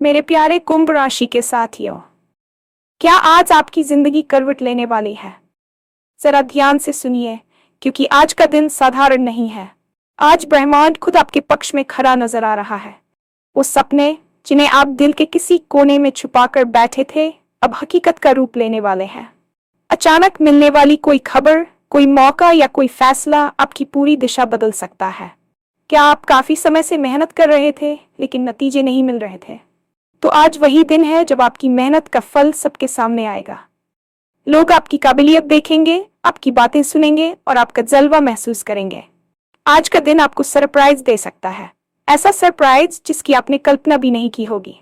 मेरे प्यारे कुंभ राशि के साथियों, क्या आज आपकी जिंदगी करवट लेने वाली है? जरा ध्यान से सुनिए, क्योंकि आज का दिन साधारण नहीं है। आज ब्रह्मांड खुद आपके पक्ष में खड़ा नजर आ रहा है। वो सपने जिन्हें आप दिल के किसी कोने में छुपाकर बैठे थे, अब हकीकत का रूप लेने वाले हैं। अचानक मिलने वाली कोई खबर, कोई मौका या कोई फैसला आपकी पूरी दिशा बदल सकता है। क्या आप काफी समय से मेहनत कर रहे थे लेकिन नतीजे नहीं मिल रहे थे? तो आज वही दिन है जब आपकी मेहनत का फल सबके सामने आएगा। लोग आपकी काबिलियत देखेंगे, आपकी बातें सुनेंगे और आपका जलवा महसूस करेंगे। आज का दिन आपको सरप्राइज दे सकता है, ऐसा सरप्राइज जिसकी आपने कल्पना भी नहीं की होगी।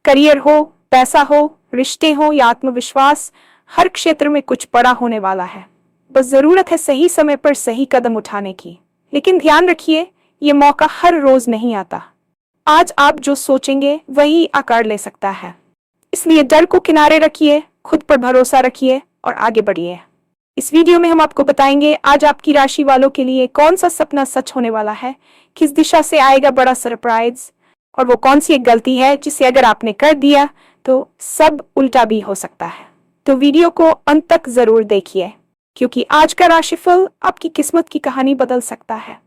करियर हो, पैसा हो, रिश्ते हो या आत्मविश्वास, हर क्षेत्र में कुछ बड़ा होने वाला है। बस जरूरत है सही समय पर सही कदम उठाने की। लेकिन ध्यान रखिए, ये मौका हर रोज नहीं आता। आज आप जो सोचेंगे वही आकार ले सकता है। इसलिए डर को किनारे रखिए, खुद पर भरोसा रखिए और आगे बढ़िए। इस वीडियो में हम आपको बताएंगे आज आपकी राशि वालों के लिए कौन सा सपना सच होने वाला है, किस दिशा से आएगा बड़ा सरप्राइज, और वो कौन सी एक गलती है जिसे अगर आपने कर दिया तो सब उल्टा भी हो सकता है। तो वीडियो को अंत तक जरूर देखिए, क्योंकि आज का राशिफल आपकी किस्मत की कहानी बदल सकता है।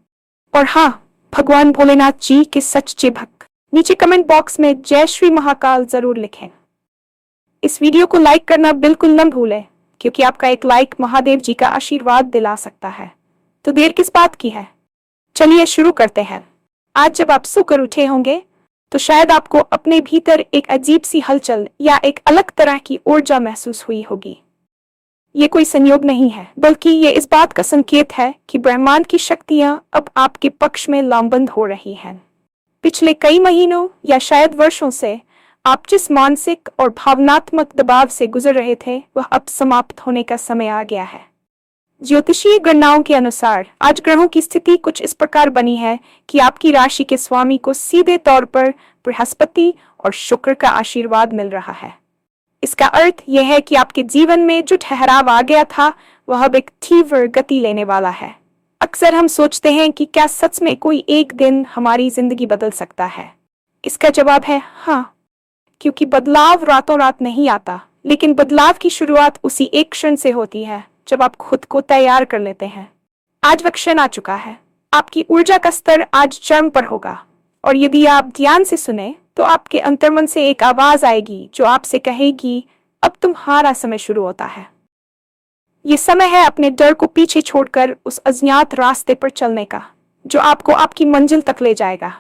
और हाँ, भगवान भोलेनाथ जी के सच्चे भक्त नीचे कमेंट बॉक्स में जय श्री महाकाल जरूर लिखें। इस वीडियो को लाइक करना बिल्कुल न भूलें, क्योंकि आपका एक लाइक महादेव जी का आशीर्वाद दिला सकता है। तो देर किस बात की है, चलिए शुरू करते हैं। आज जब आप सोकर उठे होंगे तो शायद आपको अपने भीतर एक अजीब सी हलचल या एक अलग तरह की ऊर्जा महसूस हुई होगी। ये कोई संयोग नहीं है, बल्कि ये इस बात का संकेत है कि ब्रह्मांड की शक्तियां अब आपके पक्ष में लामबंद हो रही हैं। पिछले कई महीनों या शायद वर्षों से आप जिस मानसिक और भावनात्मक दबाव से गुजर रहे थे, वह अब समाप्त होने का समय आ गया है। ज्योतिषीय गणनाओं के अनुसार आज ग्रहों की स्थिति कुछ इस प्रकार बनी है कि आपकी राशि के स्वामी को सीधे तौर पर बृहस्पति और शुक्र का आशीर्वाद मिल रहा है। इसका अर्थ यह है कि आपके जीवन में जो ठहराव आ गया था, वह अब एक तीव्र गति लेने वाला है। अक्सर हम सोचते हैं कि क्या सच में कोई एक दिन हमारी जिंदगी बदल सकता है? इसका जवाब है हाँ, क्योंकि बदलाव रातों रात नहीं आता, लेकिन बदलाव की शुरुआत उसी एक क्षण से होती है जब आप खुद को तैयार कर लेते हैं। आज वह क्षण आ चुका है। आपकी ऊर्जा का स्तर आज चरम पर होगा, और यदि आप ध्यान से सुने तो आपके अंतर्मन से एक आवाज आएगी जो आपसे कहेगी, अब तुम्हारा समय शुरू होता है। ये समय है अपने डर को पीछे छोड़कर उस अज्ञात रास्ते पर चलने का, जो आपको आपकी मंजिल तक ले जाएगा।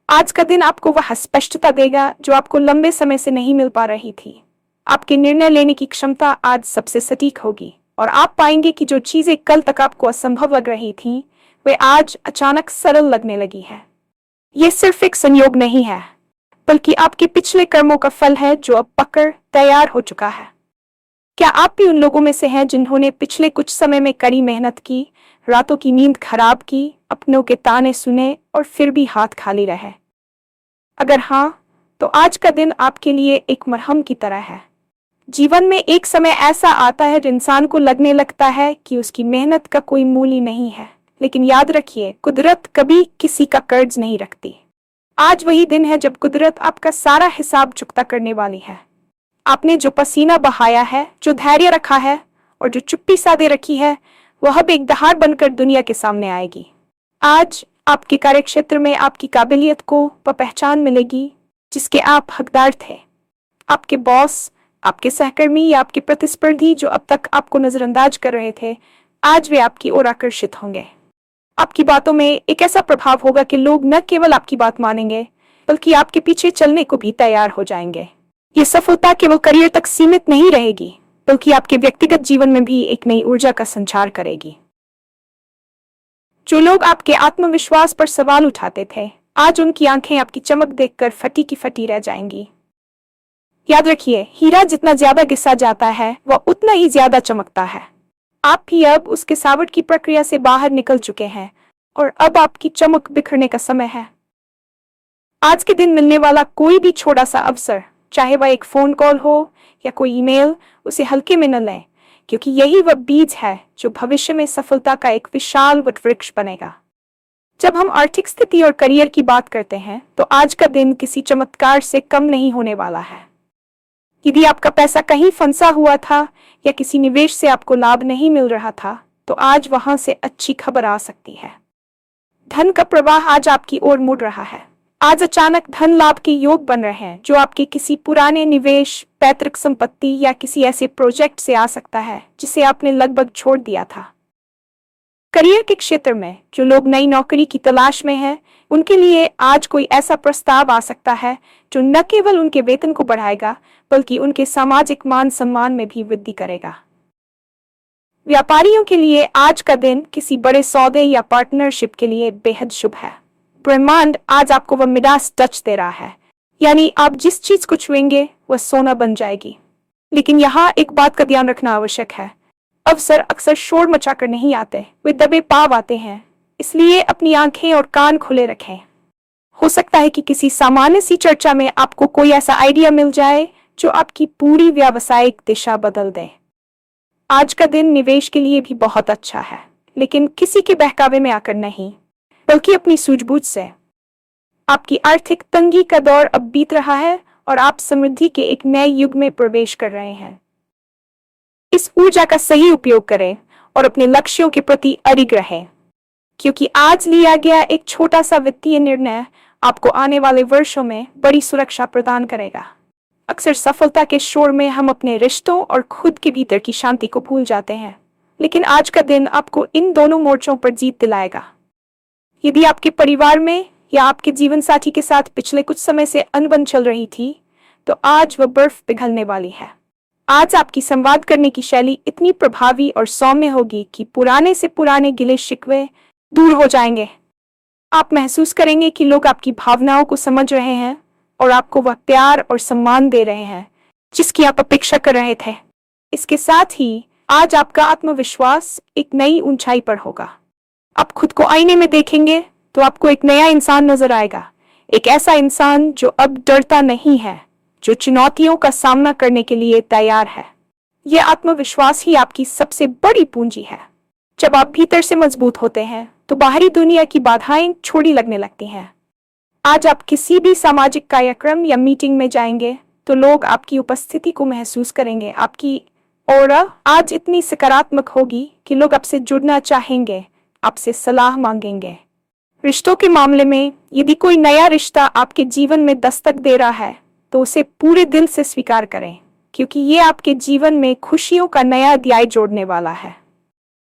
आज का दिन आपको वह स्पष्टता देगा जो आपको लंबे समय से नहीं मिल पा रही थी। आपके निर्णय लेने की क्षमता आज सबसे सटीक होगी, और आप पाएंगे कि जो चीजें कल तक आपको असंभव लग रही थीं, वे आज अचानक सरल लगने लगी है। ये सिर्फ एक संयोग नहीं है, बल्कि आपके पिछले कर्मों का फल है जो अब पककर तैयार हो चुका है। क्या आप भी उन लोगों में से हैं जिन्होंने पिछले कुछ समय में कड़ी मेहनत की, रातों की नींद खराब की, अपनों के ताने सुने और फिर भी हाथ खाली रहे? अगर हाँ, तो आज का दिन आपके लिए एक मरहम की तरह है। जीवन में एक समय ऐसा आता है जब इंसान को लगने लगता है कि उसकी मेहनत का कोई मूल्य नहीं है, लेकिन याद रखिए, कुदरत कभी किसी का कर्ज नहीं रखती। आज वही दिन है जब कुदरत आपका सारा हिसाब चुकता करने वाली है। आपने जो पसीना बहाया है, जो धैर्य रखा है और जो चुप्पी साधे रखी है, वह अब एक दहाड़ बनकर दुनिया के सामने आएगी। आज आपके कार्यक्षेत्र में आपकी काबिलियत को वह पहचान मिलेगी जिसके आप हकदार थे। आपके बॉस, आपके सहकर्मी या आपके प्रतिस्पर्धी जो अब तक आपको नजरअंदाज कर रहे थे, आज वे आपकी ओर आकर्षित होंगे। आपकी बातों में एक ऐसा प्रभाव होगा कि लोग न केवल आपकी बात मानेंगे, बल्कि आपके पीछे चलने को भी तैयार हो जाएंगे। ये सफलता केवल करियर तक सीमित नहीं रहेगी, बल्कि आपके व्यक्तिगत जीवन में भी एक नई ऊर्जा का संचार करेगी। जो लोग आपके आत्मविश्वास पर सवाल उठाते थे, आज उनकी आंखें आपकी चमक देखकर फटी की फटी रह जाएंगी। याद रखिए, हीरा जितना ज्यादा घिसा जाता है, वह उतना ही ज्यादा चमकता है। आप भी अब उस गिसावट की प्रक्रिया से बाहर निकल चुके हैं, और अब आपकी चमक बिखरने का समय है। आज के दिन मिलने वाला कोई भी छोटा सा अवसर, चाहे वह एक फोन कॉल हो या कोई ईमेल, उसे हल्के में न लें, क्योंकि यही वह बीज है जो भविष्य में सफलता का एक विशाल वटवृक्ष बनेगा। जब हम आर्थिक स्थिति और करियर की बात करते हैं तो आज का दिन किसी चमत्कार से कम नहीं होने वाला है। यदि आपका पैसा कहीं फंसा हुआ था या किसी निवेश से आपको लाभ नहीं मिल रहा था, तो आज वहां से अच्छी खबर आ सकती है। धन का प्रवाह आज आपकी ओर मुड़ रहा है। आज अचानक धन लाभ के योग बन रहे हैं जो आपके किसी पुराने निवेश, पैतृक संपत्ति या किसी ऐसे प्रोजेक्ट से आ सकता है जिसे आपने लगभग छोड़ दिया था। करियर के क्षेत्र में जो लोग नई नौकरी की तलाश में हैं, उनके लिए आज कोई ऐसा प्रस्ताव आ सकता है जो न केवल उनके वेतन को बढ़ाएगा बल्कि उनके सामाजिक मान सम्मान में भी वृद्धि करेगा। व्यापारियों के लिए आज का दिन किसी बड़े सौदे या पार्टनरशिप के लिए बेहद शुभ है। ब्रह्मांड आज आपको वह मिडास टच दे रहा है, यानी आप जिस चीज को छुएंगे वह सोना बन जाएगी। लेकिन यहाँ एक बात का ध्यान रखना आवश्यक है। अवसर अक्सर शोर मचाकर नहीं आते, वे दबे पाव आते हैं। इसलिए अपनी आंखें और कान खुले रखें। हो सकता है कि किसी सामान्य सी चर्चा में आपको कोई ऐसा आइडिया मिल जाए जो आपकी पूरी व्यावसायिक दिशा बदल दे। आज का दिन निवेश के लिए भी बहुत अच्छा है, लेकिन किसी के बहकावे में आकर नहीं, बल्कि अपनी सूझबूझ से। आपकी आर्थिक तंगी का दौर अब बीत रहा है और आप समृद्धि के एक नए युग में प्रवेश कर रहे हैं। इस ऊर्जा का सही उपयोग करें और अपने लक्ष्यों के प्रति अडिग रहें, क्योंकि आज लिया गया एक छोटा सा वित्तीय निर्णय आपको आने वाले वर्षों में बड़ी सुरक्षा प्रदान करेगा। अक्सर सफलता के शोर में हम अपने रिश्तों और खुद के भीतर की शांति को भूल जाते हैं, लेकिन आज का दिन आपको इन दोनों मोर्चों पर जीत दिलाएगा। यदि आपके परिवार में या आपके जीवन साथी के साथ पिछले कुछ समय से अनबन चल रही थी, तो आज वह बर्फ पिघलने वाली है। आज आपकी संवाद करने की शैली इतनी प्रभावी और सौम्य होगी कि पुराने से पुराने गिले शिकवे दूर हो जाएंगे। आप महसूस करेंगे कि लोग आपकी भावनाओं को समझ रहे हैं और आपको वह प्यार और सम्मान दे रहे हैं जिसकी आप अपेक्षा कर रहे थे। इसके साथ ही आज आपका आत्मविश्वास एक नई ऊंचाई पर होगा। आप खुद को आईने में देखेंगे तो आपको एक नया इंसान नजर आएगा, एक ऐसा इंसान जो अब डरता नहीं है, जो चुनौतियों का सामना करने के लिए तैयार है। यह आत्मविश्वास ही आपकी सबसे बड़ी पूंजी है। जब आप भीतर से मजबूत होते हैं तो बाहरी दुनिया की बाधाएं छोटी लगने लगती हैं। आज आप किसी भी सामाजिक कार्यक्रम या मीटिंग में जाएंगे तो लोग आपकी उपस्थिति को महसूस करेंगे। आपकी ऑरा आज इतनी सकारात्मक होगी कि लोग आपसे जुड़ना चाहेंगे, आपसे सलाह मांगेंगे। रिश्तों के मामले में यदि कोई नया रिश्ता आपके जीवन में दस्तक दे रहा है तो उसे पूरे दिल से स्वीकार करें, क्योंकि ये आपके जीवन में खुशियों का नया अध्याय जोड़ने वाला है।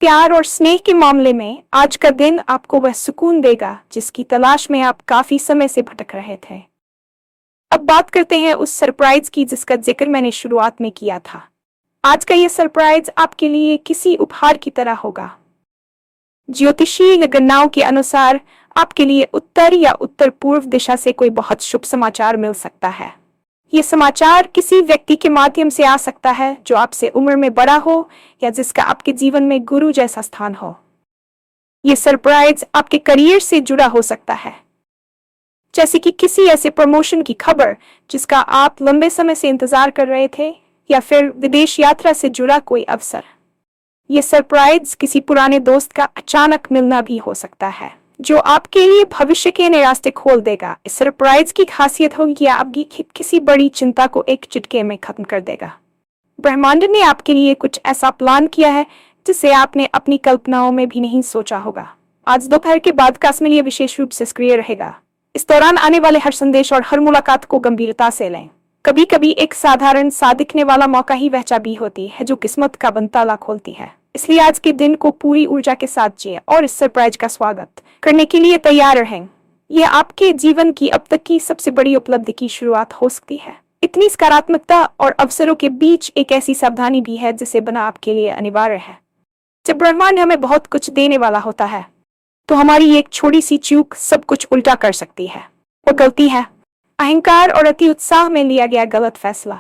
प्यार और स्नेह के मामले में आज का दिन आपको वह सुकून देगा जिसकी तलाश में आप काफी समय से भटक रहे थे। अब बात करते हैं उस सरप्राइज की जिसका जिक्र मैंने शुरुआत में किया था। आज का यह सरप्राइज आपके लिए किसी उपहार की तरह होगा। ज्योतिषीय गणनाओं के अनुसार आपके लिए उत्तर या उत्तर पूर्व दिशा से कोई बहुत शुभ समाचार मिल सकता है। ये समाचार किसी व्यक्ति के माध्यम से आ सकता है जो आपसे उम्र में बड़ा हो या जिसका आपके जीवन में गुरु जैसा स्थान हो। ये सरप्राइज आपके करियर से जुड़ा हो सकता है, जैसे कि किसी ऐसे प्रमोशन की खबर जिसका आप लंबे समय से इंतजार कर रहे थे, या फिर विदेश यात्रा से जुड़ा कोई अवसर। ये सरप्राइज किसी पुराने दोस्त का अचानक मिलना भी हो सकता है जो आपके लिए भविष्य के नए रास्ते खोल देगा। इस सरप्राइज की खासियत होगी कि आपकी किसी बड़ी चिंता को एक चुटकी में खत्म कर देगा। ब्रह्मांड ने आपके लिए कुछ ऐसा प्लान किया है जिसे आपने अपनी कल्पनाओं में भी नहीं सोचा होगा। आज दोपहर के बाद का समय विशेष रूप से सक्रिय रहेगा। इस दौरान आने वाले हर संदेश और हर मुलाकात को गंभीरता से लें। कभी कभी एक साधारण सा दिखने वाला मौका ही वह चाबी होती है जो किस्मत का बंद ताला खोलती है। इसलिए आज के दिन को पूरी ऊर्जा के साथ जिए और इस सरप्राइज का स्वागत करने के लिए तैयार रहें। यह आपके जीवन की अब तक की सबसे बड़ी उपलब्धि की शुरुआत हो सकती है। इतनी सकारात्मकता और अवसरों के बीच एक ऐसी सावधानी भी है जिसे बना आपके लिए अनिवार्य है। जब ब्रह्मांड हमें बहुत कुछ देने वाला होता है तो हमारी एक छोटी सी चूक सब कुछ उल्टा कर सकती है। वो गलती है अहंकार और अति उत्साह में लिया गया गलत फैसला।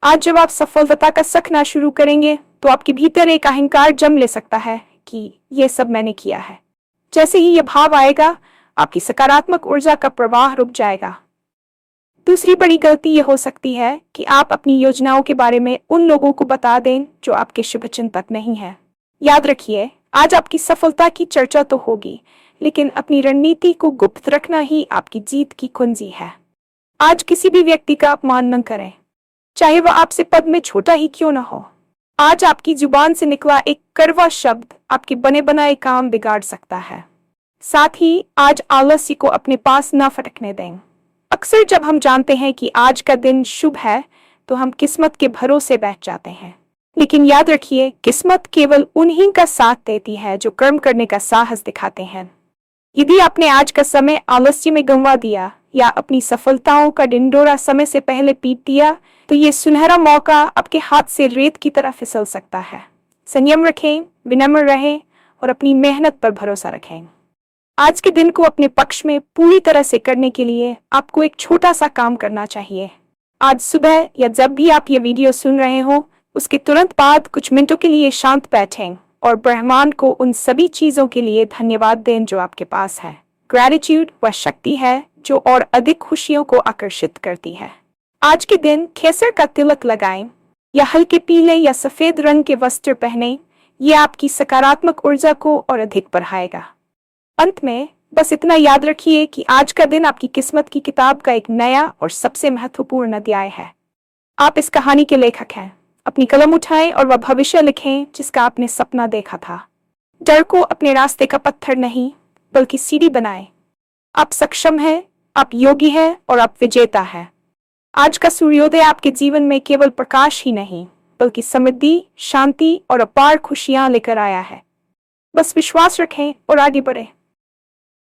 आज जब आप सफलता का सखना शुरू करेंगे तो आपके भीतर एक अहंकार जन्म ले सकता है कि ये सब मैंने किया है। जैसे ही यह भाव आएगा, आपकी सकारात्मक ऊर्जा का प्रवाह रुक जाएगा। दूसरी बड़ी गलती यह हो सकती है कि आप अपनी योजनाओं के बारे में उन लोगों को बता दें जो आपके शुभचिंतक नहीं है। याद रखिए, आज आपकी सफलता की चर्चा तो होगी, लेकिन अपनी रणनीति को गुप्त रखना ही आपकी जीत की कुंजी है। आज किसी भी व्यक्ति का अपमान न करें, चाहे वह आपसे पद में छोटा ही क्यों न हो। आज आपकी जुबान से निकला एक कड़वा शब्द आपके बने बनाए काम बिगाड़ सकता है। साथ ही आज आलस्य को अपने पास न फटकने दें। अक्सर जब हम जानते हैं कि आज का दिन शुभ है तो हम किस्मत के भरोसे बैठ जाते हैं, लेकिन याद रखिए, किस्मत केवल उन्हीं का साथ देती है जो कर्म करने का साहस दिखाते हैं। यदि आपने आज का समय आलस्य में गंवा दिया या अपनी सफलताओं का ढिंढोरा समय से पहले पीट दिया, तो ये सुनहरा मौका आपके हाथ से रेत की तरह फिसल सकता है। संयम रखें, विनम्र रहें और अपनी मेहनत पर भरोसा रखें। आज के दिन को अपने पक्ष में पूरी तरह से करने के लिए आपको एक छोटा सा काम करना चाहिए। आज सुबह या जब भी आप ये वीडियो सुन रहे हो, उसके तुरंत बाद कुछ मिनटों के लिए शांत बैठें और ब्रह्मांड को उन सभी चीजों के लिए धन्यवाद दें जो आपके पास है। ग्रैटिट्यूड वह शक्ति है जो और अधिक खुशियों को आकर्षित करती है। आज के दिन केसर का तिलक लगाएं या हल्के पीले या सफेद रंग के वस्त्र पहनें। ये आपकी सकारात्मक ऊर्जा को और अधिक बढ़ाएगा। अंत में बस इतना याद रखिए कि आज का दिन आपकी किस्मत की किताब का एक नया और सबसे महत्वपूर्ण अध्याय है। आप इस कहानी के लेखक हैं। अपनी कलम उठाएं और वह भविष्य लिखें जिसका आपने सपना देखा था। डर को अपने रास्ते का पत्थर नहीं बल्कि सीढ़ी बनाएं। आप सक्षम हैं, आप योगी हैं और आप विजेता हैं। आज का सूर्योदय आपके जीवन में केवल प्रकाश ही नहीं बल्कि समृद्धि, शांति और अपार खुशियां लेकर आया है। बस विश्वास रखें और आगे बढ़ें।